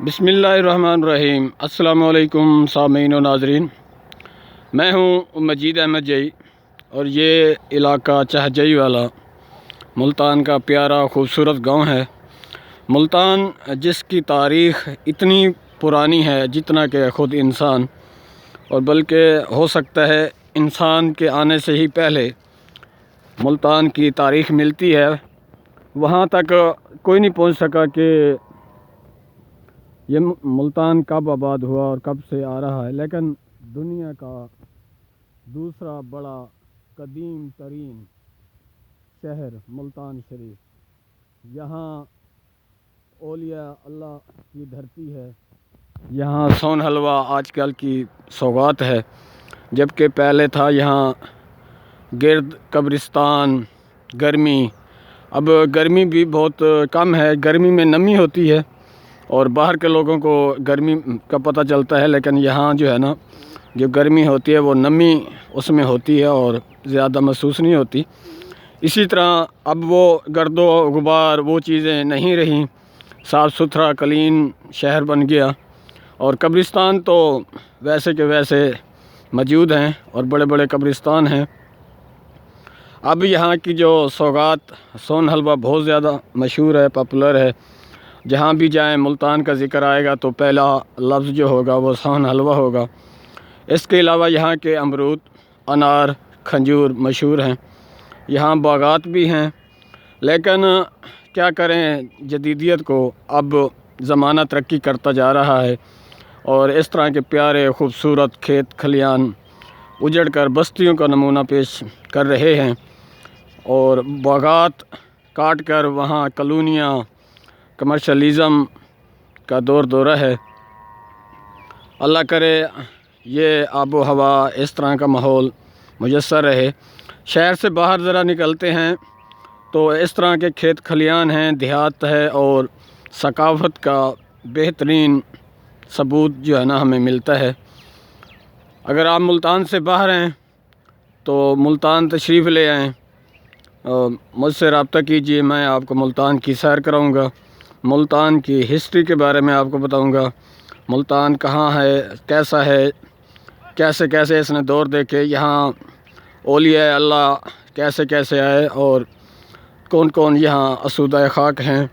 بسم اللہ الرحمن الرحیم۔ السلام علیکم سامعین و ناظرین، میں ہوں مجید احمد جئی اور یہ علاقہ چہ جئی والا ملتان کا پیارا خوبصورت گاؤں ہے۔ ملتان جس کی تاریخ اتنی پرانی ہے جتنا کہ خود انسان، اور بلکہ ہو سکتا ہے انسان کے آنے سے ہی پہلے ملتان کی تاریخ ملتی ہے۔ وہاں تک کوئی نہیں پہنچ سکا کہ یہ ملتان کب آباد ہوا اور کب سے آ رہا ہے، لیکن دنیا کا دوسرا بڑا قدیم ترین شہر ملتان شریف، یہاں اولیاء اللہ کی دھرتی ہے، یہاں سون حلوہ آج کل کی سوغات ہے، جبکہ پہلے تھا یہاں گرد قبرستان، گرمی۔ اب گرمی بھی بہت کم ہے، گرمی میں نمی ہوتی ہے اور باہر کے لوگوں کو گرمی کا پتہ چلتا ہے، لیکن یہاں جو ہے نا، جو گرمی ہوتی ہے وہ نمی اس میں ہوتی ہے اور زیادہ محسوس نہیں ہوتی۔ اسی طرح اب وہ گرد و غبار وہ چیزیں نہیں رہیں، صاف ستھرا کلین شہر بن گیا، اور قبرستان تو ویسے کہ ویسے موجود ہیں اور بڑے بڑے قبرستان ہیں۔ اب یہاں کی جو سوغات سون حلوہ بہت زیادہ مشہور ہے، پاپولر ہے۔ جہاں بھی جائیں ملتان کا ذکر آئے گا تو پہلا لفظ جو ہوگا وہ سون حلوہ ہوگا۔ اس کے علاوہ یہاں کے امرود، انار، کھجور مشہور ہیں۔ یہاں باغات بھی ہیں، لیکن کیا کریں، جدیدیت کو اب زمانہ ترقی کرتا جا رہا ہے اور اس طرح کے پیارے خوبصورت کھیت کھلیان اجڑ کر بستیوں کا نمونہ پیش کر رہے ہیں، اور باغات کاٹ کر وہاں کالونیاں، کمرشلزم کا دور دورہ ہے۔ اللہ کرے یہ آب و ہوا اس طرح کا ماحول میسر رہے۔ شہر سے باہر ذرا نکلتے ہیں تو اس طرح کے کھیت کھلیان ہیں، دیہات ہے، اور ثقافت کا بہترین ثبوت جو ہے نا ہمیں ملتا ہے۔ اگر آپ ملتان سے باہر ہیں تو ملتان تشریف لے آئیں، مجھ سے رابطہ کیجیے، میں آپ کو ملتان کی سیر کراؤں گا، ملتان کی ہسٹری کے بارے میں آپ کو بتاؤں گا، ملتان کہاں ہے، کیسا ہے، کیسے کیسے اس نے دور دیکھے، یہاں اولیاء اللہ کیسے کیسے آئے اور کون کون یہاں اسودہ خاک ہیں۔